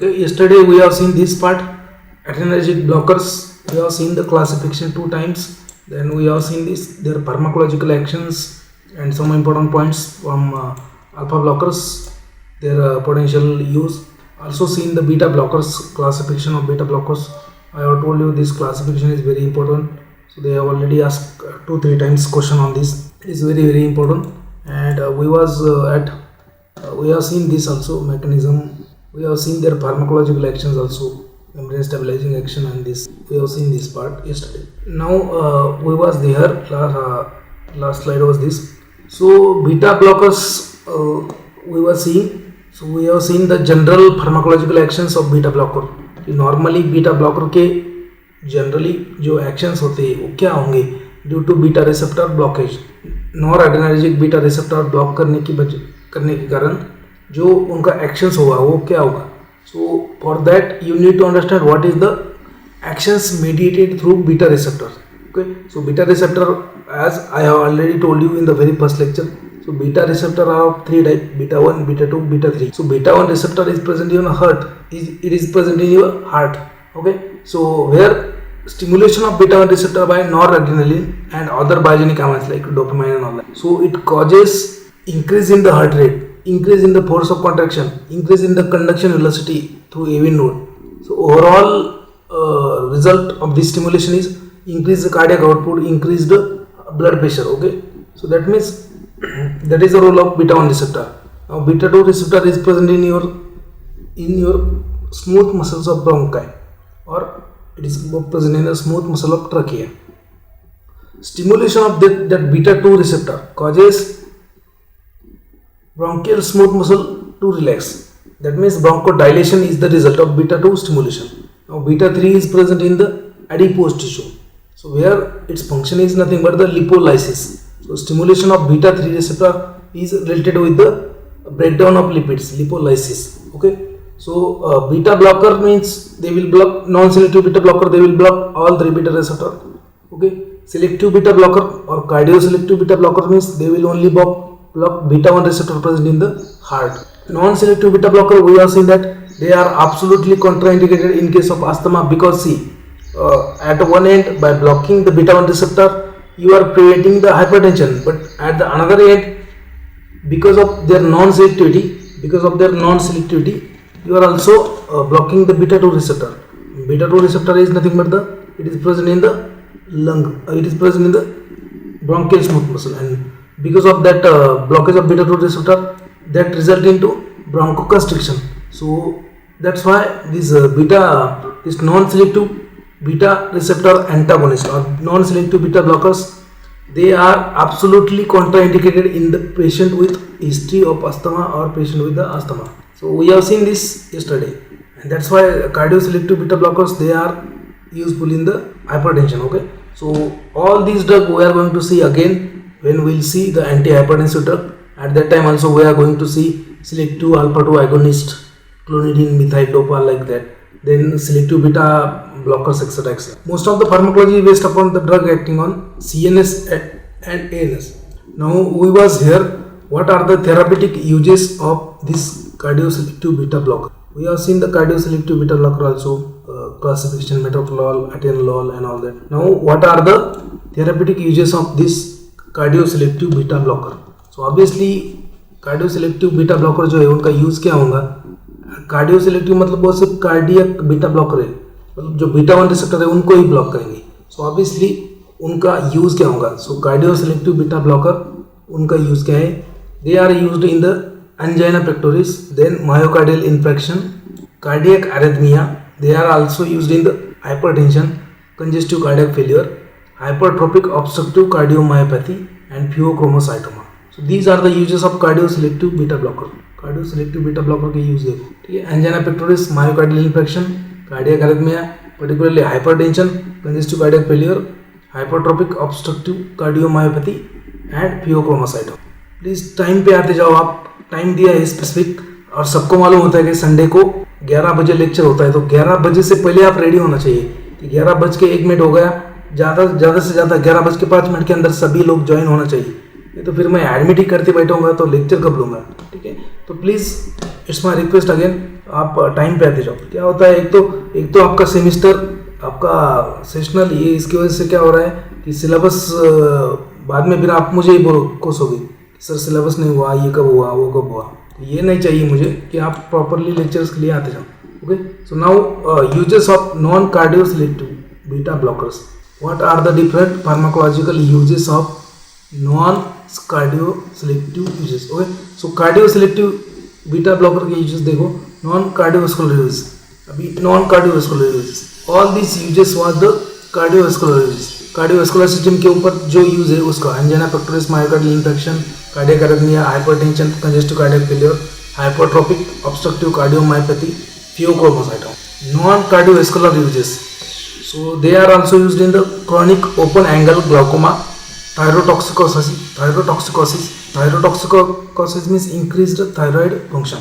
Okay, yesterday we have seen this part, adrenergic blockers. We have seen the classification 2 times. Then we have seen this their pharmacological actions and some important points from alpha blockers, their potential use. Also seen the beta blockers, classification of beta blockers. I have told you this classification is very important. So they have already asked 2-3 times question on this. It is very important. And we have seen this also mechanism. We have seen their pharmacological actions also, membrane stabilizing action, and this we have seen this part yesterday. Now we was there. Last slide was this. So beta blockers we were seeing. So we have seen the general pharmacological actions of beta blocker. Normally beta blocker के generally जो actions होते हैं वो क्या होंगे due to beta receptor blockage. Noradrenergic beta receptor block करने के कारण जो उनका एक्शंस होगा वो क्या होगा. So for that you need to understand what is the actions mediated through beta receptor. Okay, so beta receptor, as I have already told you in the very first lecture, so beta receptor are of 3 types: beta 1, beta 2, beta 3. So beta 1 receptor is present in your heart, it is present in your heart. Okay, so where stimulation of beta 1 receptor by noradrenaline and other biogenic hormones like dopamine and all that, so it causes increase in the heart rate, increase in the force of contraction, increase in the conduction velocity through AV node. So overall result of this stimulation is increased cardiac output, increased blood pressure. Okay, so that means that is the role of beta 1 receptor. Now beta 2 receptor is present in your smooth muscles of bronchi, or it is present in the smooth muscle of trachea. Stimulation of that beta 2 receptor causes bronchial smooth muscle to relax. That means bronchodilation is the result of beta 2 stimulation. Now beta 3 is present in the adipose tissue, so where its function is nothing but the lipolysis. So stimulation of beta 3 receptor is related with the breakdown of lipids, lipolysis. Okay, so beta blocker means they will block, non-selective beta blocker they will block all 3 beta receptor. Okay, selective beta blocker or cardioselective beta blocker means they will only block beta 1 receptor present in the heart. Non-selective beta blocker, we have seen that they are absolutely contraindicated in case of asthma, because see, at one end by blocking the beta 1 receptor you are preventing the hypertension, but at the another end, because of their non-selectivity you are also blocking the beta 2 receptor. Beta 2 receptor is nothing but it is present in the lung, it is present in the bronchial smooth muscle, and because of that blockage of beta 2 receptor, that result into bronchoconstriction. So that's why this non-selective beta receptor antagonist or non-selective beta blockers, they are absolutely contraindicated in the patient with history of asthma or patient with the asthma. So we have seen this yesterday, and that's why cardioselective beta blockers, they are useful in the hypertension. Okay, so all these drugs we are going to see again when we will see the antihypertensive drug. At that time also we are going to see selective alpha 2 agonist, clonidine, methyl-dopa, like that, then selective beta blockers, etc. Most of the pharmacology is based upon the drug acting on CNS and ANS. Now we was here, what are the therapeutic uses of this cardioselective beta blocker. We have seen the cardioselective beta blocker also, classification, metoprolol, atenolol and all that. Now what are the therapeutic uses of this cardioselective beta blocker. So obviously cardioselective beta blocker जो है उनका use क्या होगा. कार्डियोसेलेक्टिव मतलब वो सिर्फ cardiac beta blocker है, मतलब जो बीटा 1 रिसेप्टर है उनको ही ब्लॉक करेंगे. सो ऑब्वियसली उनका यूज़ क्या होगा. सो कार्डियोसेलेक्टिव बीटा ब्लॉकर उनका यूज़ क्या है. They are used in the angina pectoris, then myocardial infection, cardiac arrhythmia. They are also used in the hypertension, congestive cardiac failure, hypertrophic obstructive cardiomyopathy and pheochromocytoma. So these are the uses of cardioselective beta blocker. Cardioselective beta blocker के use देखो, ठीक है. Angina pectoris, myocardial infection, cardiac arrhythmia, particularly hypertension, congestive cardiac failure, hypertrophic obstructive cardiomyopathy and phaeochromocytoma. Please time पे आते जाओ. आप time दिया है स्पेसिफिक, और सबको मालूम होता है कि संडे को 11 बजे लेक्चर होता है, तो 11 बजे से पहले आप रेडी होना चाहिए. 11:01 हो गया, ज़्यादा से ज़्यादा 11:05 के अंदर सभी लोग ज्वाइन होना चाहिए. नहीं तो फिर मैं एडमिट ही करते बैठूंगा तो लेक्चर कब लूँगा. ठीक है, तो please it's my request again, आप टाइम पे आते जाओ। क्या होता है, एक तो आपका सेमिस्टर, आपका सेशनल, ये इसकी वजह से क्या हो रहा है कि सिलेबस बाद में फिर आप मुझे ही कोसोगे सर सिलेबस नहीं हुआ, ये कब हुआ, वो कब हुआ। तो ये नहीं चाहिए मुझे कि आप प्रॉपरली लेक्चर्स के लिए आते जाओ। Okay, so now uses of non cardio selective beta blockers. What are the different pharmacological uses of non cardio selective uses. Okay, so cardio selective beta blocker के यूजेस देखो, नॉन कार्डियोवास्कुलर यूजेस। अभी non cardiovascular uses, all this uses was the cardiovascular uses. Cardiovascular system के ऊपर जो use है उसका angina pectoris, myocardial infection, cardiac arrhythmia, hypertension, congestive cardiac failure, hypertrophic obstructive cardiomyopathy, pheochromocytoma. Non cardiovascular uses, so they are also used in the chronic open angle glaucoma, thyrotoxicosis. Thyrotoxicosis means increased thyroid function.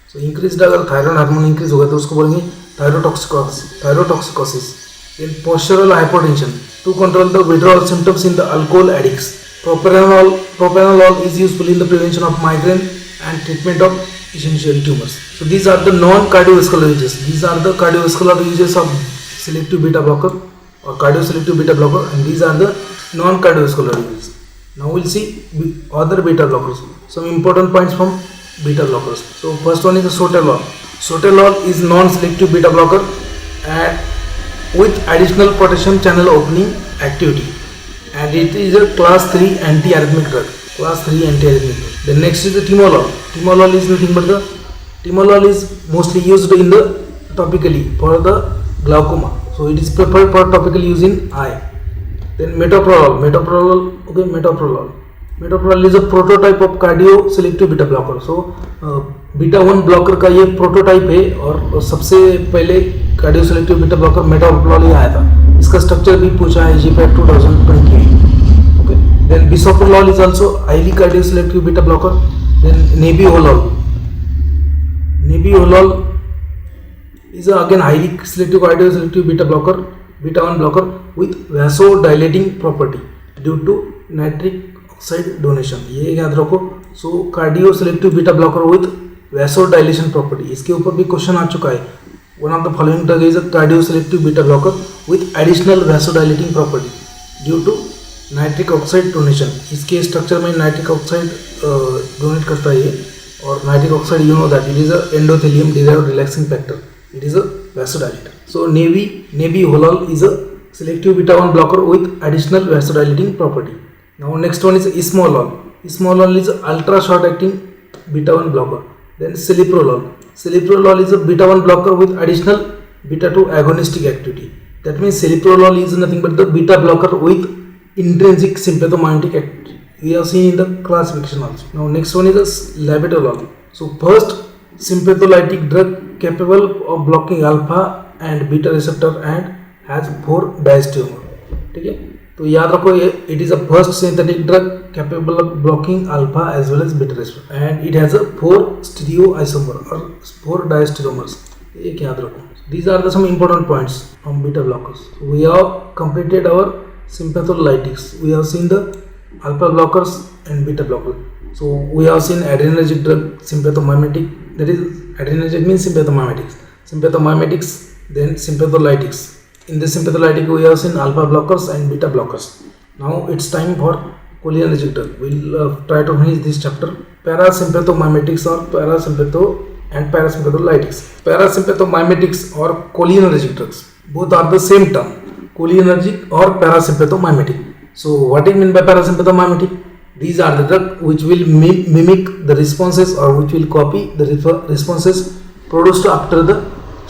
So increased, अगर thyroid hormone increase होगा तो उसको बोलेंगे thyrotoxicosis. In postural hypotension, to control the withdrawal symptoms in the alcohol addicts, propranolol is useful in the prevention of migraine and treatment of essential tumors. So these are the non-cardiovascular uses. These are the cardiovascular uses of selective beta blocker or cardioselective beta blocker, and these are the non-cardiovascular uses. Now we'll see other beta blockers. Some important points from beta blockers. So first one is the sotalol. Sotalol is non-selective beta blocker and with additional potassium channel opening activity, and it is a class 3 antiarrhythmic drug. Class 3 antiarrhythmic drug. Then next is the timolol. Timolol is nothing but the timolol is mostly used in the topically for the glaucoma, so it is preferred for topical use in eye. Then metoprolol. Okay, metoprolol is a prototype of cardio selective beta blocker. So beta 1 blocker का ये prototype है और सबसे पहले cardio selective beta blocker metoprolol ही आया था। इसका स्ट्रक्चर भी पूछा है GPAT 2028. Okay, then bisoprolol is also highly cardio selective beta blocker. Then nebivolol is again highly selective cardioselective beta blocker, beta 1 blocker with vasodilating property due to nitric oxide donation. ये याद रखो. So cardioselective beta blocker with vasodilation property, इसके ऊपर भी question आ चुका है. One of the following drug is a cardioselective beta blocker with additional vasodilating property due to nitric oxide donation. इसके स्ट्रक्चर में नाइट्रिक ऑक्साइड डोनेट करता है ये, और nitric oxide you know that it is a endothelium derived relaxing factor. It is a vasodilator. So nebiholol is a selective beta 1 blocker with additional vasodilating property. Now next one is ismolol. Ismolol is a ultra short acting beta 1 blocker. Then celiprolol. Celiprolol is a beta 1 blocker with additional beta 2 agonistic activity. That means celiprolol is nothing but the beta blocker with intrinsic sympathomimetic activity. We have seen in the classification also. Now next one is labetalol. So first sympatholytic drug capable of blocking alpha and beta receptor and has 4 diastereomer. ठीक है, तो याद रखो ये it is a first synthetic drug capable of blocking alpha as well as beta receptor and it has a 4 stereoisomer or 4 diastereomers. एक याद रखो. These are the some important points from beta blockers. So we have completed our sympatholytics. We have seen the alpha blockers and beta blockers. So we have seen adrenergic drug, sympathomimetic, that is adrenergic means sympathomimetics, then sympatholytics. In the sympatholytic we have seen alpha blockers and beta blockers. Now it's time for cholinergic drug. We'll try to finish this chapter. Parasympathomimetics or parasympatholytics. Parasympathomimetics or cholinergic drugs, both are the same term, cholinergic or parasympathomimetic. So what do you mean by parasympathomimetic? These are the drugs which will mimic the responses or which will copy the responses produced after the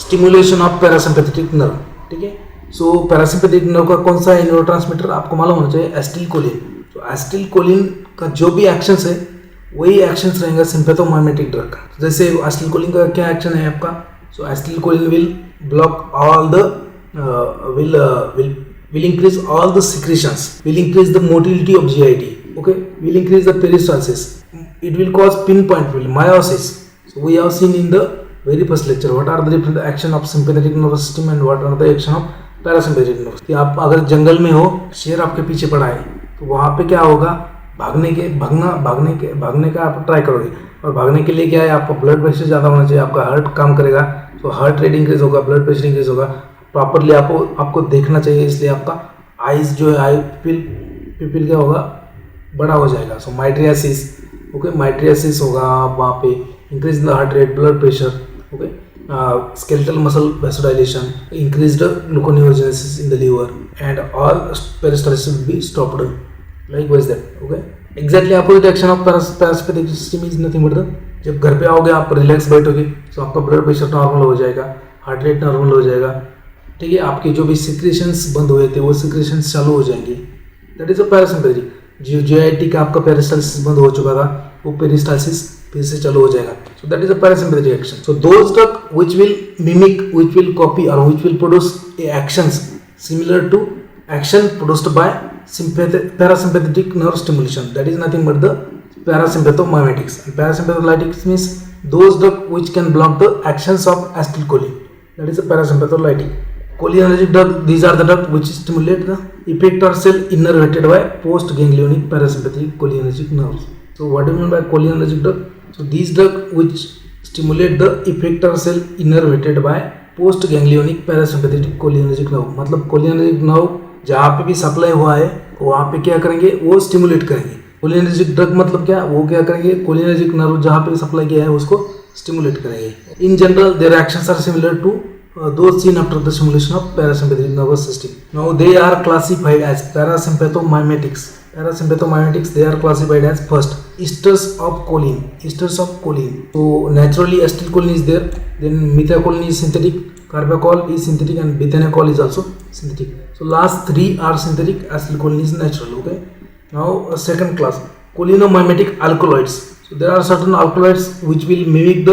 stimulation of parasympathetic nerve. ठीक है, सो parasympathetic nerve का कौन सा neurotransmitter आपको मालूम होना चाहिए? Acetylcholine. तो एसिटिलकोलिन का जो भी एक्शंस है वही एक्शंस रहेगा सिम्पैथोमाइमेटिक ड्रग का. जैसे एसिटिलकोलिन का क्या एक्शन है आपका? So acetylcholine will block all the will increase all the secretions, will increase the motility of GIT. Okay, will increase the peristalsis. It will cause pinpoint meiosis. So we have seen in the very first lecture what are the different action of sympathetic nervous system and what are the action of parasympathetic nervous. कि आप अगर जंगल में हो, शेर आपके पीछे पड़ा है, तो वहाँ पे क्या होगा? भागने का आप ट्राई करोगे. और भागने के लिए क्या है, आपका ब्लड प्रेशर ज़्यादा होना चाहिए, आपका हार्ट काम करेगा, तो हार्ट रेट इंक्रीज होगा, ब्लड प्रेशर इंक्रीज होगा, प्रॉपरली आपको देखना चाहिए, इसलिए आपका आइज जो है, आई पिपिल क्या होगा, बड़ा हो जाएगा। सो माइट्रियासिस, ओके, माइट्रियासिस होगा वहाँ पे, increase in the heart rate, blood pressure, okay, skeletal muscle vasodilation, increased gluconeogenesis in the liver, and all peristalsis will be stopped. Likewise that, okay. Exactly opposite action of parasympathetic system is nothing but the, जब घर पे आओगे आप relax बैठोगे तो आपका blood pressure normal हो जाएगा, हार्ट रेट नॉर्मल हो जाएगा, ठीक है, आपके जो भी सिक्रेशंस बंद हुए थे वो सिक्रेशंस चालू हो जाएंगे, दैट इज अ पैरासिम्पैथेटिक। जो जीआईटी का आपका पेरिस्टाल्सिस बंद हो चुका था वो पेरिस्टाल्सिस फिर से चालू हो जाएगा, so that is a parasympathetic action. So those drug which will mimic, which will copy और which will produce actions similar to action produced by parasympathetic nerve stimulation, that is nothing but the parasympathomimetics. And parasympathomimetics means those drugs which can block the actions of acetylcholine, that is a parasympatholytic. Cholinergic drug, these are the drugs which stimulate the effector cell innervated by postganglionic parasympathetic cholinergic nerves. So what do you mean by cholinergic drug? So these drugs which stimulate the effector cell innervated by postganglionic parasympathetic cholinergic nerve, मतलब cholinergic nerve जहाँ पे भी supply हुआ है वहाँ पे क्या करेंगे, वो स्टिमुलेट करेंगे। कोलिनर्जिक ड्रग मतलब क्या, वो क्या करेंगे, कोलिनर्जिक नर्व जहाँ पे सप्लाई किया है उसको स्टिमुलेट करेंगे। In general their actions are similar to those seen after the stimulation of parasympathetic nervous system. Now they are classified as parasympathomimetics. Parasympathomimetics, they are classified as first esters of choline. Esters of choline. So naturally acetylcholine is there, then methacholine is synthetic, carbachol is synthetic, and bethanacol is also synthetic. So last three are synthetic, acetylcholine is natural. Okay. Now second class, cholinomimetic alkaloids. So there are certain alkaloids which will mimic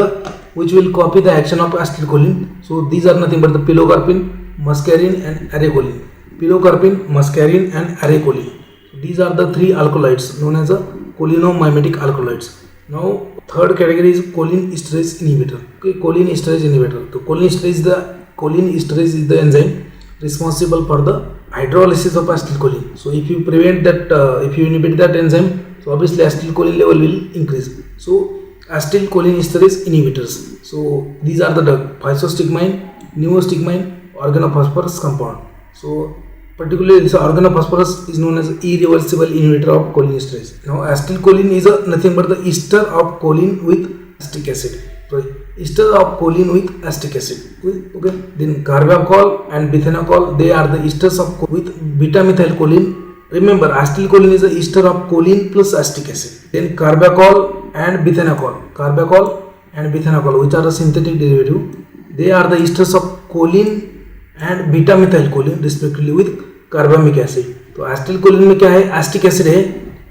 which will copy the action of acetylcholine. So these are nothing but the pilocarpine, muscarine, and arecholine. Pilocarpine, muscarine, and arecholine. So these are the three alkaloids known as the cholinomimetic alkaloids. Now third category is choline esterase inhibitor. Okay, choline esterase inhibitor. So choline esterase is the enzyme responsible for the hydrolysis of acetylcholine. So if you prevent that, if you inhibit that enzyme, so obviously acetylcholine level will increase. So acetylcholine esterase inhibitors. So these are the drug physostigmine, neostigmine, organophosphorus compound. So particularly this organophosphorus is known as irreversible inhibitor of choline esterase. Now acetylcholine is nothing but the ester of choline with acetic acid. Sorry, ester of choline with acetic acid. Okay. Then carbachol and bethanacol, they are the esters of with beta-methylcholine. Remember, acetylcholine is the ester of choline plus acetic acid. Then carbachol and bethanacol. Carbachol and bethanacol, which are the synthetic derivative, they are the esters of choline and beta-methylcholine respectively with carbamic acid. तो acetylcholine में क्या है, acetic acid है,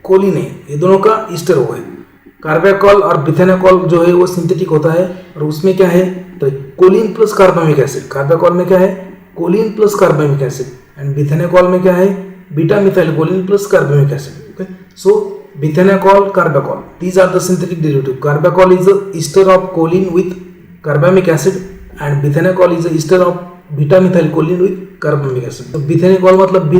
choline है, ये दोनों का ester हो है। कार्बाकोल और बिथेनाकोल जो है वो सिंथेटिक होता है और उसमें क्या है, तो choline plus carbamic acid. Carbachol में क्या है, choline plus carbamic acid, and bethanechol में क्या है, beta methyl choline plus carbamic acid. Okay, so bethanechol, carbachol, these are the synthetic derivative. Carbachol is the ester of choline with carbamic acid and bithanacol is the ester of beta methyl choline with carbamic acid. So bithanacol मतलब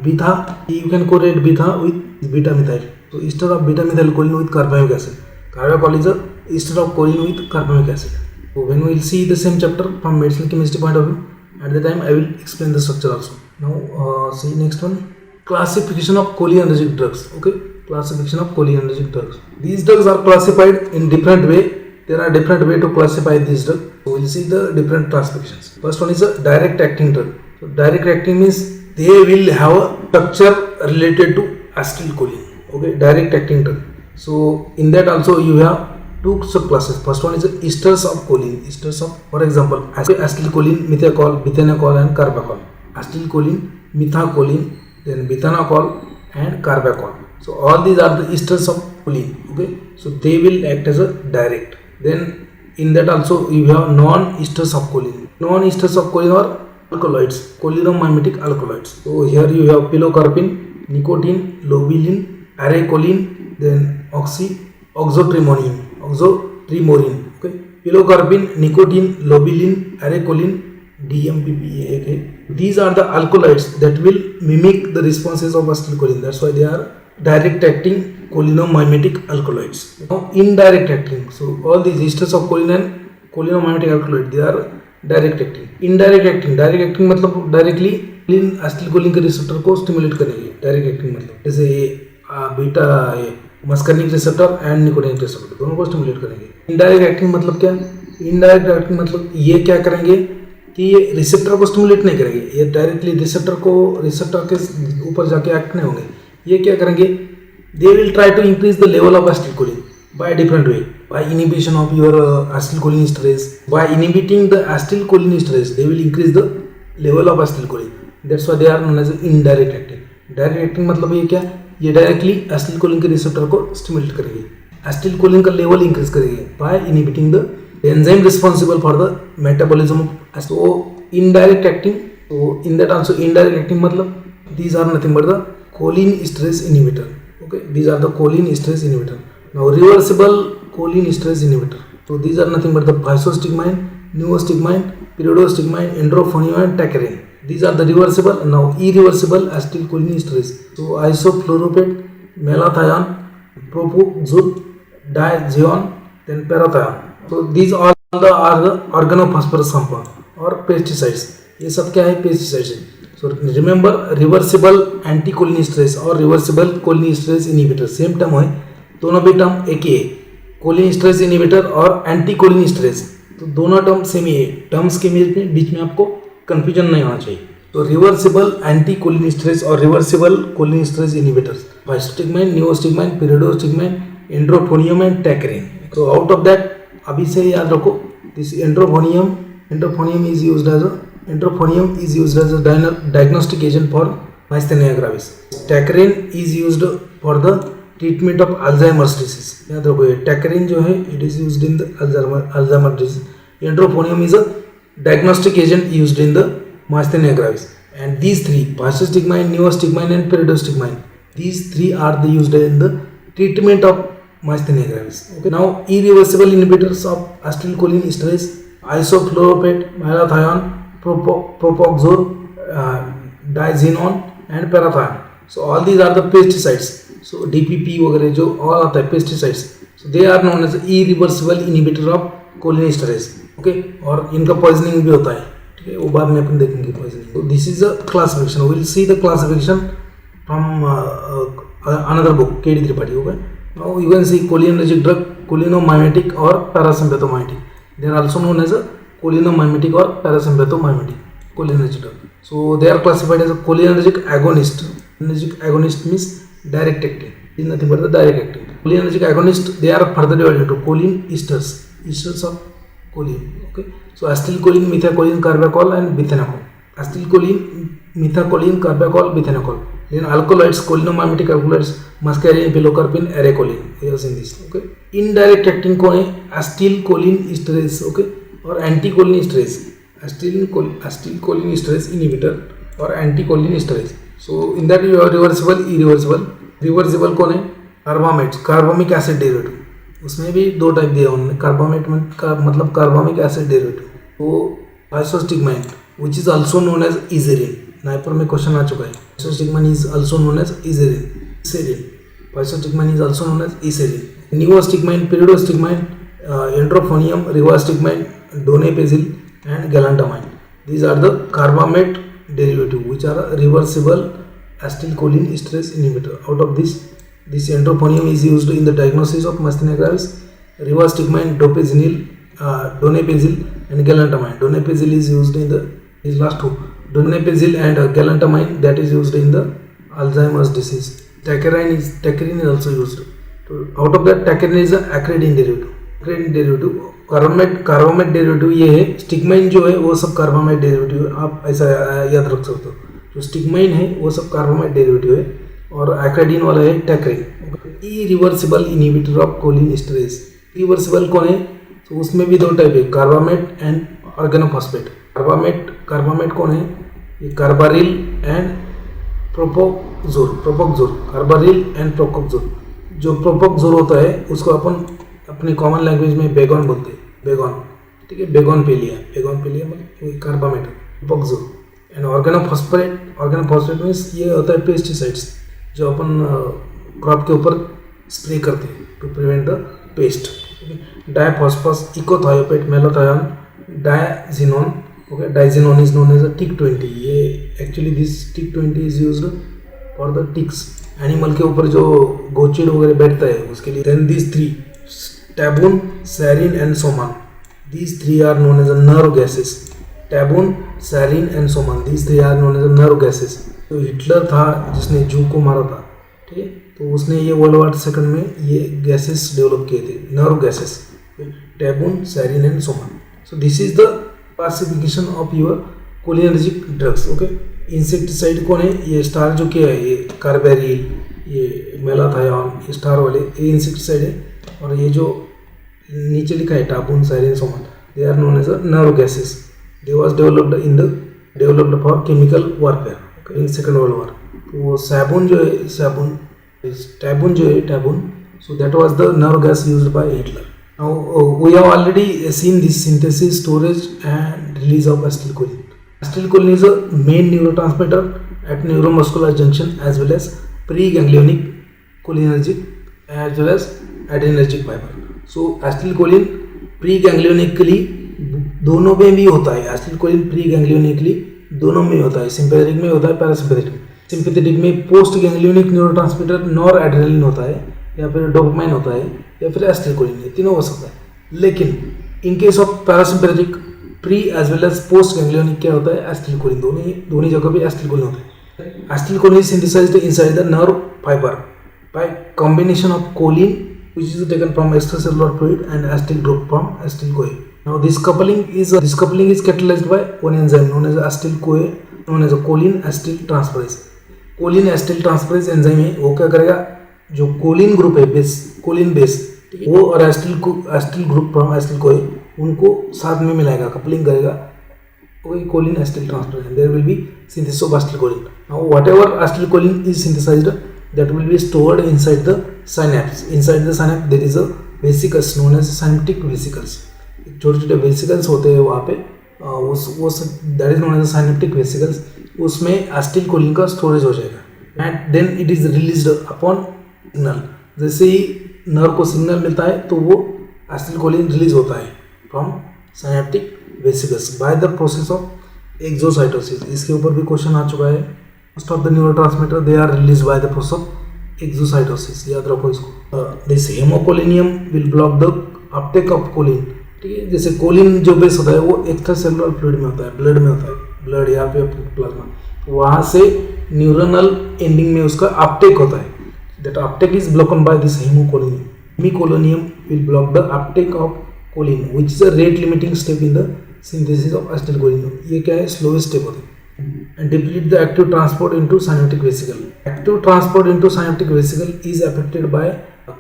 beta, you can correlate beta with beta methyl. So ester of beta methyl choline with carbamic acid. Carbachol is the ester of choline with carbamic acid. So when we will see the same chapter from medicinal chemistry point of view, at the time I will explain the structure also. Now see next one, classification of cholinergic drugs. Okay, classification of cholinergic drugs. These drugs are classified in different way. There are different way to classify these drugs. So we will see the different classifications. First one is a direct acting drug. So direct acting means they will have a structure related to acetylcholine. Okay, direct acting drug. So in that also you have two subclasses. First one is esters of choline. Esters of, for example, acetylcholine, methacol, bithanacol, and carbachol. Acetylcholine, methacholine, then bithanacol, and carbachol. So all these are the esters of choline. Okay, so they will act as a direct. Then in that also you have non-esters of choline. Non-esters of choline are alkaloids, cholinomimetic alkaloids. So here you have pilocarpine, nicotine, lobeline, arecholine, then oxotrimonin. Okay, pilocarpine, nicotine, lobeline, arecholine, DMPPA. Okay, these are the alkaloids that will mimic the responses of acetylcholine. That's why they are direct acting cholinomimetic alkaloids. Now indirect acting, so all these esters of choline and cholinomimetic alkaloid, they are direct acting. Indirect acting, direct acting मतलब directly acetylcholine के receptor को stimulate करेंगे. Direct acting मतलब जैसे beta muscarinic receptor and nicotinic receptor दोनों को stimulate करेंगे. Indirect acting मतलब क्या? इनडायरेक्ट एक्टिंग मतलब ये क्या करेंगे कि ये रिसेप्टर को स्टिमुलेट नहीं करेंगे, ये डायरेक्टली रिसेप्टर के ऊपर जाके एक्ट नहीं होंगे. ये क्या करेंगे? They will try to increase the level of acetylcholine by a different way, by inhibition of your acetylcholinesterase. By inhibiting the acetylcholinesterase, they will increase the level of acetylcholine. That's why they are known as indirect acting. Direct acting मतलब ये क्या? ये directly acetylcholine के receptor को stimulate करेगी, acetylcholine का level increase करेगी by inhibiting the enzyme responsible for the metabolism of. So indirect acting, so in that also indirect acting मतलब these are nothing but the cholinesterase inhibitor. Okay, these are the cholinesterase inhibitor. Now reversible cholinesterase inhibitor. So these are nothing but the physostigmine, neostigmine, pyridostigmine, endrofonium and taccharin. These are the reversible. Now irreversible acetylcholinesterase. So isofluoropate, malathion, propoxul, diazion, then parathion. So these all are the organophosphorus compound or pesticides. ये सब क्या है? Pesticides है. So remember reversible anticholinesterase और reversible cholinesterase inhibitor same term है, दोनों भी term एक ही है. कोलिनेस्टरेज इनहिबिटर और एंटी कोलिनेस्टरेज, तो दोनों टर्म सेम ही है. टर्म्स के बीच में आपको कंफ्यूजन नहीं होना चाहिए. तो रिवर्सिबल एंटी कोलिनेस्टरेज और reversible cholinesterase inhibitors, physostigmine, neostigmine, pyridostigmine, edrophonium and tacrine. तो आउट ऑफ दैट अभी से याद रखो, this edrophonium is used as a diagnostic agent for myasthenia gravis. Tacrine is used for the treatment of Alzheimer's disease. याद रखो ये tacrine जो है it is used in the Alzheimer disease. Edrophonium is a diagnostic agent used in the myasthenia gravis. And these three, physostigmine, neostigmine and पेरिडोस्टिग्माइन, these three are the used in the treatment of myasthenia gravis. Okay, now irreversible inhibitors of acetylcholinesterase, isoflurophate, malathion, propoxur, diazinon and parathion. So all these are the pesticides. So DPP वगैरह जो all आता है pesticides. So they are known as irreversible inhibitor of cholinesterase. Okay, और इनका poisoning भी होता है. ठीक है, वो बाद में अपन देखेंगे poisoning. So this is a classification. We will see the classification from another book, KD Tripathi. Okay. Now you can see cholinergic drug, cholinomimetic or parasympathomimetic. They are also known as a cholinomimetic or parasympathomimetic cholinergic drug. So they are classified as a cholinergic agonist. Cholinergic agonist means direct acting. It is nothing but the direct acting. Cholinergic agonist, they are further divided into choline esters of choline. Okay, so acetylcholine, methacholine, carbachol and bithanacol. Acetylcholine, methacholine, carbachol, bithanacol. Then alkaloids, cholinomimetic alkaloids, muscarine, pilocarpine, arecholine. We have seen this. Okay, indirect acting कौन है? acetylcholinesterase. Okay, और anticholinesterase. acetylcholinesterase inhibitor और anticholinesterase. So in that you have reversible, irreversible. Reversible कौन है? Carbamate, carbamic acid derivative. उसमें भी दो type दिया उन्होंने. कार्बामेट मतलब कार्बामिक एसिड डेरिवेटिव. तो physostigmine which is also known as eserine. NIPER में क्वेश्चन आ चुका है. Physostigmine is also known as eserine. Physostigmine is also known as eserine. Neostigmine, pyridostigmine, edrophonium, rivastigmine, donepezil and galantamine. These are the carbamate derivative which are reversible acetylcholinesterase inhibitor. Out of this endroponium is used in the diagnosis of myasthenia gravis. Rivastigmine, dopazinil, donepezil and galantamine. Donepezil is used in these last two. Donepezil and galantamine, that is used in the Alzheimer's disease. Taccharin is also used. So out of that, taccharin is a acridine derivative. Carbamate derivative ये है. स्टिग्माइन जो है वो सब carbamate derivative है. आप ऐसा याद रख सकते हो. जो स्टिग्माइन है वो सब कार्बामेट डेरिवेटिव है और एक्राइडिन वाला है tacrine. Irreversible inhibitor of cholinesterase. Reversible कौन है? तो उसमें भी दो टाइप है, कार्बामेट एंड ऑर्गेनोफॉस्फेट. कार्बामेट कौन है? ये carbaryl and propoxur. Carbaryl and propoxur. जो प्रोपोक्सोल होता है उसको अपन अपनी कॉमन लैंग्वेज में बेगॉन बोलते हैं. बेगॉन, ठीक है, बेगोनविलिया मतलब कार्बामेट, प्रोपोक्सोल. एंड ऑर्गेनोफॉस्फेट मीन्स ये होता है पेस्टिसाइड्स जो अपन क्रॉप के ऊपर स्प्रे करते हैं to prevent the pest. Diphosphorus echothiophate malathion diazinon, okay, diazinon is known as a tick 20। ये actually this tick 20 is used for the ticks, animal के ऊपर जो गोचिड वगैरह बैठता है उसके लिए। Then these three tabun, sarin and soman, these three are known as a nerve gases. Tabun, sarin and soman, these three are known as a nerve gases. तो हिटलर था जिसने जू को मारा था, ठीक है, तो उसने ये वर्ल्ड वॉर सेकंड में ये गैसेस डेवलप किए थे, nerve gases, tabun, sarin and soman. So this is the classification of your cholinergic drugs. Okay, insecticide कौन है? ये स्टार जो क्या है, ये कार्बेरिल, ये मेलाथायोन, ये स्टार वाले ये इंसेक्टिसाइड है। और ये जो नीचे लिखा है tabun, sarin, soman, they are known as a nerve gases. They was developed for chemical warfare in Second World War. तो सैबून जो है, टैबून जो है, टैबून, so that was the nerve gas used by Hitler. Now we have already seen this synthesis, storage and release of acetylcholine. Acetylcholine is a main neurotransmitter at neuromuscular junction as well as preganglionic, cholinergic as well as adrenergic fiber. So acetylcholine preganglionically दोनों में भी होता है। acetylcholine preganglionically दोनों में होता है, sympathetic में होता है, पैरासिम्पैथेटिक में। सिंपैथेटिक में post ganglionic neurotransmitter nor adrenaline होता है, या फिर डोपामाइन होता है, या फिर एसिटिलकोलिन, ये तीनों हो सकता है। लेकिन in case of parasympathetic pre as well as post ganglionic क्या होता है? एसिटिलकोलिन। दोनों जगह पे एसिटिलकोलिन होता है। Acetylcholine is synthesised inside the nerve fibre by combination of choline which is taken from extracellular fluid and acetyl group from acetyl-CoA. Now this coupling is catalyzed by one enzyme known as acetyl-CoA, known as a choline acetyl transferase. Choline acetyl transferase enzyme है, वो क्या करेगा, जो choline group है base, choline base, वो और acetyl group from acetyl को उनको साथ में मिलाएगा, कपलिंग करेगा, वही choline acetyl transferase. There will be synthesis of acetylcholine. Now whatever acetylcholine is synthesised that will be stored inside the synapse. Inside the synapse there is a vesicles known as synaptic vesicles. छोटे छोटे vesicles होते हैं वहाँ पे, that is known as synaptic vesicles. उसमें acetylcholine का storage हो जाएगा and then it is released upon signal. जैसे ही नर्व को सिग्नल मिलता है तो वो एसिटिलकोलिन रिलीज होता है from synaptic vesicles by the process of exocytosis. इसके ऊपर भी क्वेश्चन आ चुका है। Most of the neurotransmitter they are release by the process of exocytosis, याद रखो इसको। This hemicholinium will block the uptake of choline, ठीक है। जैसे कोलिन जो बेस होता है वो एक्स्ट्रा सेलुलर फ्लूइड में होता है, ब्लड में होता है, ब्लड या फिर प्लाज्मा, वहाँ से न्यूरोनल एंडिंग में उसका अपटेक होता है। That uptake is blocked by this hemicholinium. Hemicholinium will block the uptake of choline which is a rate limiting step in the synthesis of acetylcholine. ये क्या है? स्लोएस्ट स्टेप होता है। And deplete the active transport into synaptic vesicle. Active transport into synaptic vesicle is affected by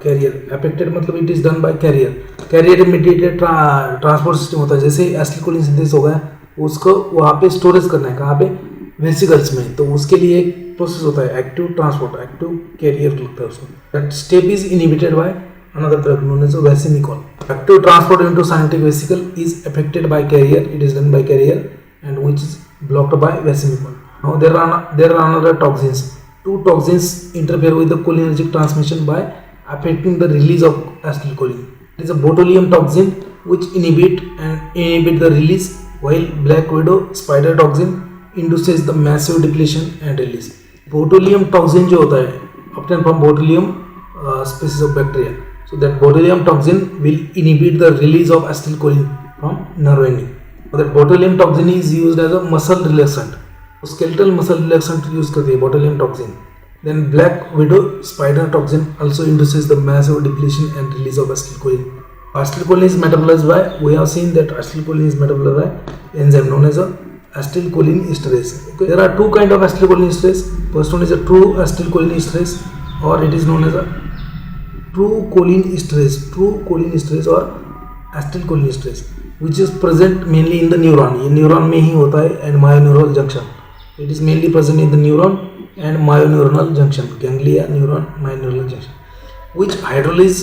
carrier. Affected मतलब it is done by carrier. Carrier mediated transport system होता है। जैसे acetylcholine synthesis हो गया, उसको वहाँ पे स्टोरेज करना है, कहाँ पे? वेसिकल्स में। तो उसके लिए एक प्रोसेस होता है एक्टिव ट्रांसपोर्ट, एक्टिव कैरियर लगता है उसको। That step is inhibited by another drug known as vesamicol. Active transport into synaptic vesicle is affected by carrier, it is done by carrier and which is blocked by vesamicol. Now there are another toxins. Two toxins interfere with the cholinergic transmission by affecting the release of acetylcholine. It is a botulinum toxin which inhibit the release, while black widow spider toxin induces the massive depletion and release. Botulinum toxin जो होता है obtained from botulinum species of bacteria. So that botulinum toxin will inhibit the release of acetylcholine from nerve ending. So that botulinum toxin is used as a muscle relaxant. Skeletal muscle relaxant use करती है botulinum toxin. Then black widow spider toxin also induces the massive depletion and release of acetylcholine. Acetylcholine is metabolised by, we have seen that acetylcholine is metabolised by enzyme known as acetylcholine esterase. Okay, there are two kind of acetylcholine esterase. First one is a true acetylcholine esterase, or it is known as a true choline esterase or acetylcholine esterase, which is present mainly in the neuron. ये neuron में ही होता है and myonural junction. It is mainly present in the neuron and myoneuronal junction, ganglia, neuron, myoneural junction, which hydrolyze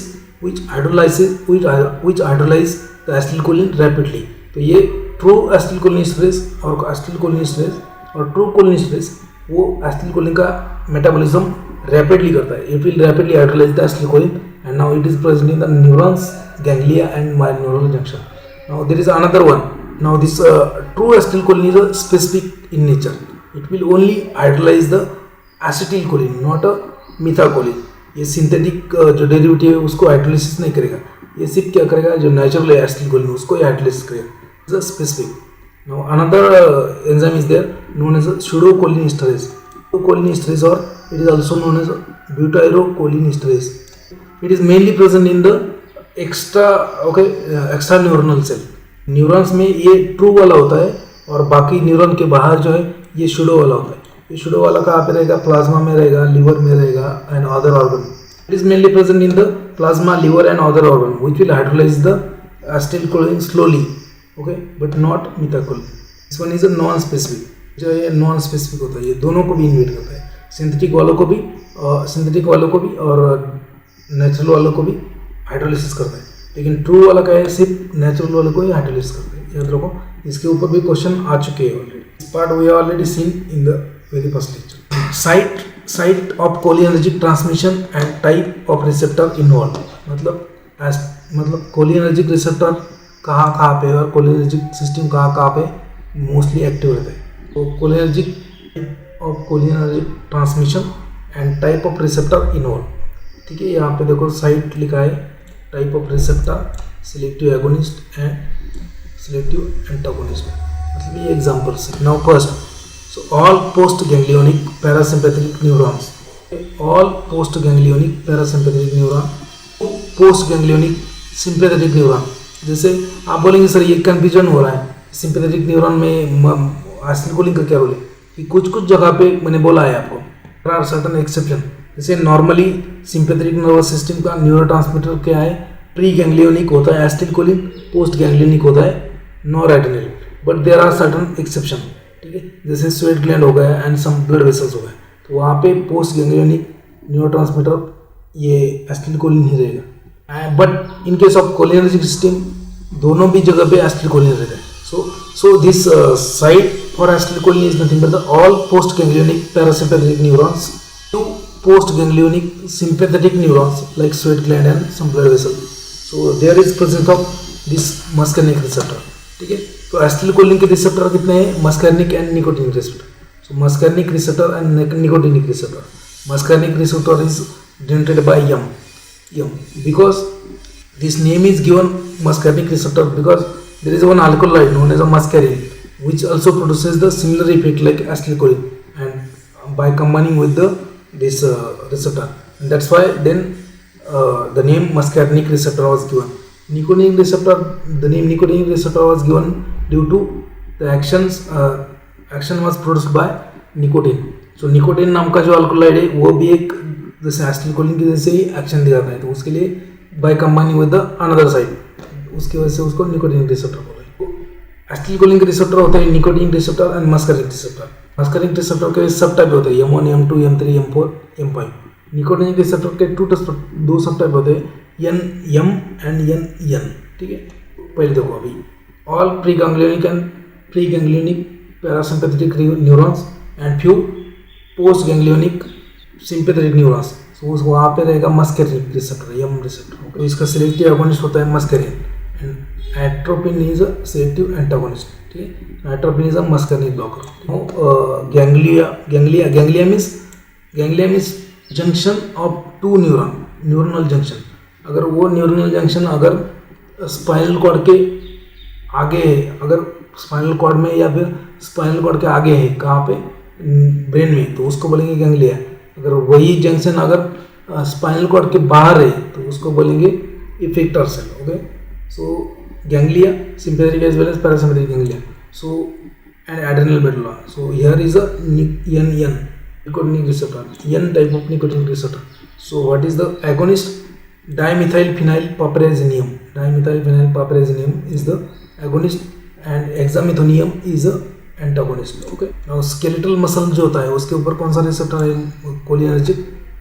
the acetylcholine rapidly. तो ये true acetylcholine esterase और acetylcholine esterase और true choline esterase वो acetylcholine का metabolism rapidly करता है. It will rapidly hydrolyze the acetylcholine and now it is present in the neurons, ganglia and myoneural junction. Now there is another one. Now this true acetylcholine is a specific in nature. It will only hydrolyze the acetylcholine, not a methacholine. ये synthetic जो derivative है उसको hydrolysis नहीं करेगा. ये सिर्फ क्या करेगा, जो नेचुरल एसिटिलकोलिन उसको हाइड्रोलिसिस करेगा. Is a specific. Now another enzyme is there known as pseudocholinesterase. Cholinesterase or it is also known as butyrylcholinesterase. It is mainly present in the extra neuronal cell. Neurons में ये true वाला होता है और बाकी neuron के बाहर जो है ये शूडो वाला होता है. ये शूडो वाला कहाँ पे रहेगा, प्लाज्मा में रहेगा, लिवर में रहेगा and other organ. It is mainly present in the plasma, liver and other organ which will hydrolyse the acetylcholine slowly, okay, but not methacholine. This one is a non specific. जो ये non specific होता है ये दोनों को भी InvIT करता है, सिंथेटिक वालों को भी और नेचुरल वालों को भी हाइड्रोलिसिस करता है. लेकिन ट्रू वाला का है सिर्फ नेचुरल वालों को ही हाइड्रोलिसिस करता है. याद रखो, इसके ऊपर भी क्वेश्चन आ चुके हैं already. This part we have already seen in the very first lecture. Site of cholinergic transmission and type of receptor involve. मतलब कोलिनर्जिक रिसेप्टर कहाँ पे और कोलिनर्जिक सिस्टम कहाँ पे मोस्टली एक्टिव रहता है. तो cholinergic transmission and type of receptor involve. ठीक है, यहाँ पे देखो साइट लिखा है, type of receptor, selective agonist and selective antagonist. मतलब ये एग्जांपल्स है. Now first, so all post ganglionic parasympathetic neurons. All post ganglionic parasympathetic neuron, post ganglionic sympathetic neuron. जैसे आप बोलेंगे सर ये कन्फ्यूजन हो रहा है, सिंपैथेटिक न्यूरॉन में एसिटिलकोलिन का क्या रोल है. कि कुछ जगह पे मैंने बोला है आपको, देयर आर सर्टेन एक्सेप्शन. जैसे नॉर्मली सिंपैथेटिक नर्वस सिस्टम का न्यूरोट्रांसमीटर क्या है, प्री गैंग्लियोनिक होता है एसिटिलकोलिन, पोस्ट गैंग्लियोनिक होता है noradrenaline. But there are certain exception. ठीक है, जैसे स्वेट ग्लैंड हो गया एंड सम ब्लड वेसल्स हो गए, तो वहाँ पे पोस्ट गैंग्लियोनिक न्यूरोट्रांसमीटर ये एसिटिलकोलिन ही रहेगा. But in case of cholinergic system दोनों भी जगह पे एसिटिलकोलिन रहता है. So this site for acetylcholine is nothing but the all postganglionic parasympathetic neurons to postganglionic sympathetic neurons like sweat gland and some blood vessel. So there is presence of this muscarinic receptor. ठीक है, तो acetylcholine के receptor कितने हैं, muscarinic and nicotinic receptor. So muscarinic receptor and nicotinic receptor. Muscarinic receptor is denoted by M because this name is given muscarinic receptor because there is one alkaloid known as a muscarine which also produces the similar effect like acetylcholine and by combining with this receptor, and that's why then the name muscarinic receptor was given. Nicotinic receptor, the name nicotinic receptor was given due to the action was produced by nicotine. So nicotine नाम का जो alkaloid है वो भी एक जैसे acetylcholine की जैसे ही एक्शन दिखाता है, तो उसके लिए by combining with the another side उसकी वजह से उसको निकोटिनिक रिसेप्टर बोला है. एसिटिलकोलिन के रिसेप्टर होते हैं nicotinic receptor and muscarinic receptor. Muscarinic receptor के सब टाइप होते हैं, M1, M2, M3, M4, M5. Nicotinic receptor के दो सब टाइप होते हैं, M एंड N. ठीक है, पहले देखो अभी all pre ganglionic parasympathetic neurons and few post ganglionic sympathetic neurons. तो वहाँ पे रहेगा मस्कारिनिक रिसेप्टर, M रिसेप्टर. तो इसका सिलेक्टिव एगोनिस्ट होता है muscarine and atropine is a selective antagonist. ठीक है, atropine is a muscarinic blocker. Ganglia means junction of two neuronal junction. अगर वो न्यूरनल जंक्शन अगर स्पाइनल कॉर्ड के आगे है, अगर स्पाइनल कॉर्ड में या फिर स्पाइनल कॉर्ड के आगे है कहाँ पे, ब्रेन में, तो उसको बोलेंगे गैंग्लिया. अगर वही जंक्शन अगर स्पाइनल कॉर्ड के बाहर है तो उसको बोलेंगे effector cell. Okay, so ganglia sympathetic as well as parasympathetic ganglia. So and adrenal medulla. So here is a N nicotinic receptor, N type of nicotinic receptor. So what is the agonist? Dimethylphenyl paparazinium. Dimethylphenyl paparazinium is the agonist and hexamethonium is a antagonist. Okay, और skeletal muscle जो होता है उसके ऊपर कौन सा receptor है cholinergic,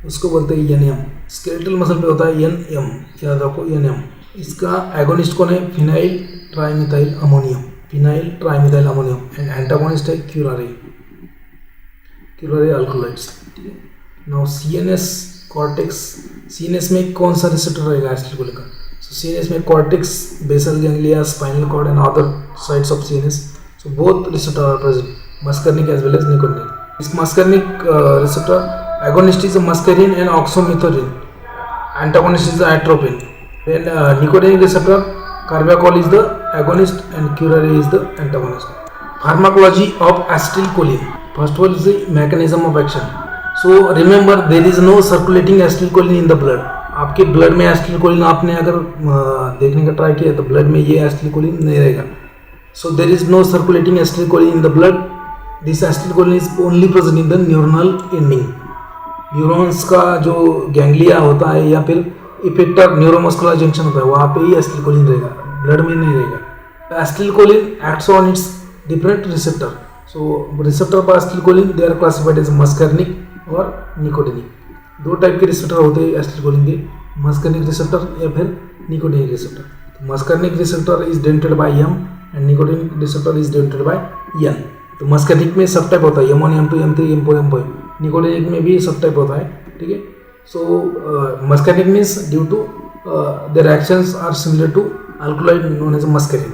उसको बोलते हैं NM. स्केलेटल मसल पे होता है NM, याद रखो NM. इसका एगोनिस्ट कौन है, phenyl trimethyl ammonium and antagonist है क्यूरारे अल्कोलाइड्स. ठीक है, नाउ CNS कॉर्टेक्स, CNS में कौन सा रिसेप्टर रहेगा एसिटिलकोलिन का? So CNS में cortex, basal ganglia, spinal cord and other sites of CNS. So both receptor are present, muscarinic as well as nicotinic. This muscarinic receptor agonist is a muscarine and oxymethylene. Antagonist is the atropine. Then nicotinic receptor, carbachol is the agonist and curare is the antagonist. Pharmacology of acetylcholine. First of all is the mechanism of action. So remember there is no circulating acetylcholine in the blood. आपके blood में acetylcholine आपने अगर देखने का try किया तो blood में ये एसिटिलकोलिन नहीं रहेगा. So there is no circulating acetylcholine in the blood. This acetylcholine is only present in the neuronal ending. Neurons का जो गैंग्लिया होता है या फिर इफेक्टर न्यूरोमस्कुलर जंक्शन होता है वहाँ पे ही एसिटिलकोलिन रहेगा, ब्लड में नहीं रहेगा. Acetylcholine acts on its different receptor. So receptor पर acetylcholine they are classified as muscarinic और निकोटिनिक. दो टाइप के रिसेप्टर होते हैं एसिटिलकोलिन के, मस्कर्निक रिसेप्टर या फिर nicotinic receptor. Muscarinic receptor is denoted by M and nicotinic receptor is denoted by N. तो मस्कर्निक में सब टाइप होता है M1, M2, M3, M4, M5. Nicotinic में भी सब टाइप होता है, ठीक है. So muscarinic means due to their actions are similar to alkaloid known as muscarine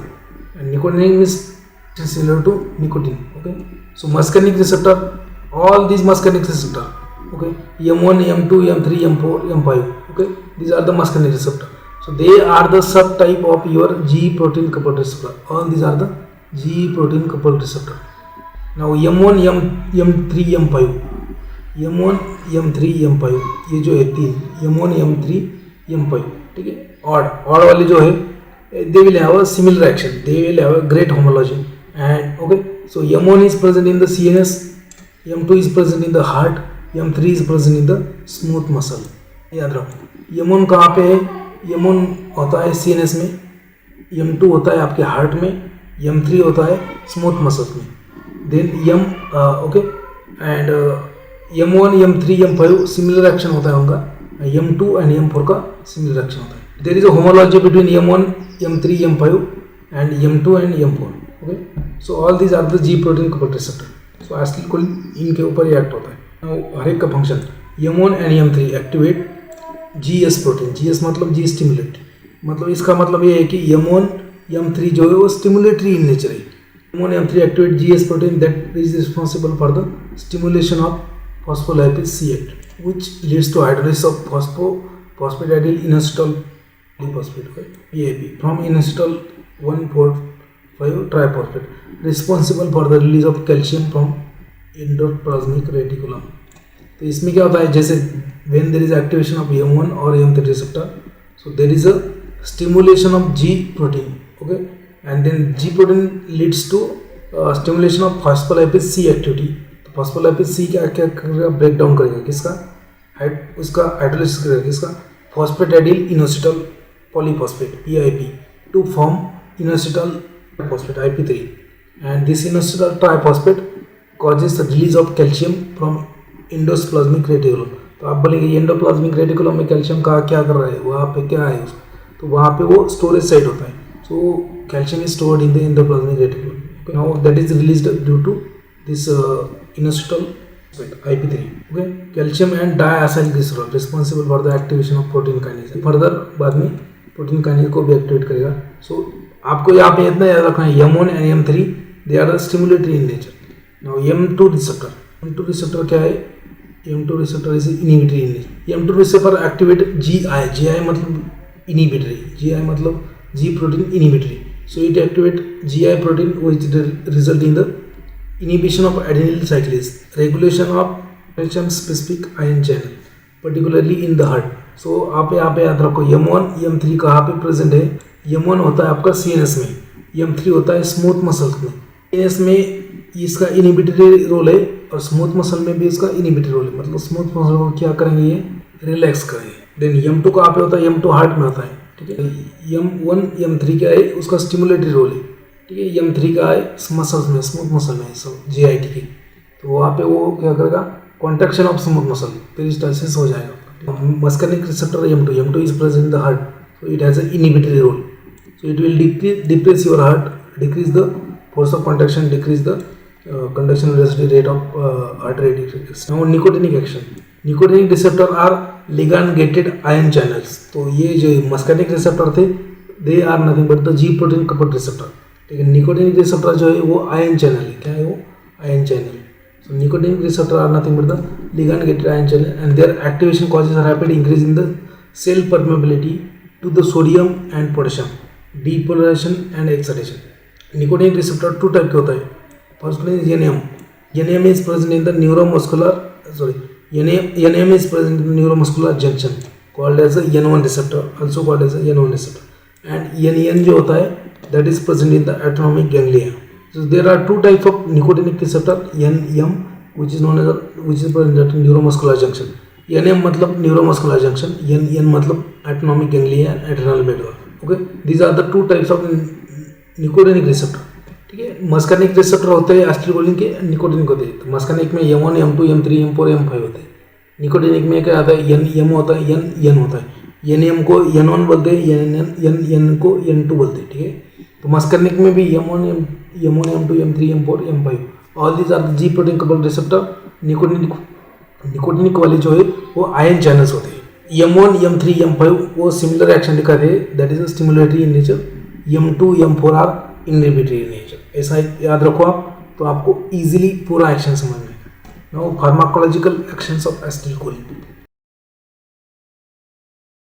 and nicotinic means similar to nicotine. Okay, so muscarinic receptor, all these muscarinic receptor, okay, M1, M2, M3, M4, M5, okay, these are the muscarinic receptor. So they are the subtype of your G protein coupled receptor. All these are the G protein coupled receptor. Now M1, M3, M5, M1, M3, M5 ये जो है तीन M1, M3, M5, ठीक है. Odd वाले जो है they will have a similar action. They will have a great homology. And okay, so M1 is present in the CNS, M2 is present in the heart, M3 is present in the smooth muscle. याद रखो M1 कहाँ पे है? M1 होता है CNS में, M2 होता है आपके हार्ट में, M3 होता है स्मूथ मसल्स में. Then okay and M1, M3, M5 similar action होता है उनका, M2 एंड M4 का सिमिलर एक्शन होता है. There is a homology between M1, M3, M5 and M2 and M4. Okay, so all these are the G protein coupled receptor. So acetylcholine इनके ऊपर ही act होता है. हर एक का function M1 and M3 activate GS प्रोटीन. GS मतलब G स्टिमुलेट, मतलब इसका मतलब ये है कि M1, M3 जो है वो स्टिमुलेटरी इन नेचर है. M1, M3 activate GS protein that is responsible for the stimulation of phospholipase C8 which leads to hydrolysis of phosphatidyl inositol polyphosphate PAP from inositol 1,4,5 triphosphate responsible for the release of calcium from endoplasmic reticulum. तो इसमें क्या होता है, जैसे when there is activation of M1 or M3 receptor, so there is a stimulation of G protein, okay, and then G protein leads to stimulation of phospholipase C activity. तो phospholipase C क्या क्या करेगा, break down करेगा किसका, उसका hydrolysis करेगा किसका, फॉस्फेटाइडिल इनोसिटल polyphosphate PIP to form inositol triphosphate IP3, and this inositol triphosphate causes the release of calcium from endoplasmic reticulum. तो आप बोलेंगे एंडोप्लाज्मिक रेटिकुलम में कैल्शियम का क्या कर रहा है, वहाँ पे क्या है, तो वहाँ पे वो स्टोरेज साइट होता है. So calcium is stored in the endoplasmic reticulum. Now that is released due to this inositol IP3. Okay, calcium and diacyl glycerol responsible for the activation of protein kinase. Further बाद में protein kinase को भी activate करेगा. सो आपको यहाँ पे इतना याद रखना है, M1 and M3 they are stimulatory in nature. Now M2 receptor क्या है, M2 receptor is inhibitory in nature. M2 receptor activate GI मतलब inhibitory, GI मतलब G protein inhibitory. So it activate GI protein which result in the inhibition of adenylyl cyclase, regulation of calcium specific ion channel, particularly in the heart. So आप यहाँ पे याद रखो M1, M3 कहाँ पे present है. M1 होता है आपका CNS में, M3 होता है स्मूथ मसल्स में. CNS में इसका इनिबिटरी रोल है और स्मूथ मसल में भी इसका इनिबिटरी रोल है. मतलब स्मूथ मसल को क्या करेंगे, ये रिलैक्स करेंगे. देन M2 कहाँ पे होता है, M2 हार्ट में होता है, ठीक है. M1, M3 क्या है, उसका स्टिमुलेटरी रोल है, ठीक है. M3 का है मसल्स में, स्मूथ मसल में, सब GIT की. तो वहाँ पे वो क्या करेगा, contraction of smooth muscle, peristalsis हो जाएगा. Muscarinic receptor M2 is present in the heart, so it has a inhibitory role. So it will depress your heart, decrease the force of contraction, decrease the conduction velocity rate of heart rate. Now nicotinic action. Nicotinic receptor are ligand gated ion channels. तो ये जो muscarinic receptor थे they are nothing but the G protein coupled receptor. ठीक है, nicotinic receptor जो है वो ion channel है। क्या है वो? Ion channel. So nicotinic receptor are nothing but the ligand gated ion channel and their activation causes rapid increase in the cell permeability to the sodium and potassium, depolarisation and excitation. Nicotinic receptor two type के होता है। First one is NAM. NAM is present in the neuromuscular NAM is present in the neuromuscular junction called as a N1 receptor, also called as a N1 receptor. And NN जो होता है that is present in the autonomic ganglia. So there are two types of nicotinic receptor, NM which is present at neuromuscular junction. NM मतलब neuromuscular junction, NN मतलब autonomic ganglia and adrenal medulla. Okay, these are the two types of nicotinic receptor. ठीक है, मस्कार्निक receptor होते हैं acetylcholine के, nicotinic होते हैं। तो मस्कार्निक में M1, M2, M3, M4, M5 होते हैं। निकोटिनिक में क्या आता है? M होता है, N होता है। NM को N1 बोलते हैं, N को N2 बोलते हैं। ठीक है, तो मस्कार्निक में भी M1, M2, M3, M4, M5 all these R G protein coupled receptor. Nicotinic वाले जो है वो आयन चैनल्स होते हैं। M1, M3, M5 वो सिमिलर एक्शन दिखाते हैं, that is stimulatory in nature. M2, M4 are inhibitory in nature. ऐसा याद रखो आप, तो आपको इजीली पूरा एक्शन समझ में। Now pharmacological actions of acetylcholine.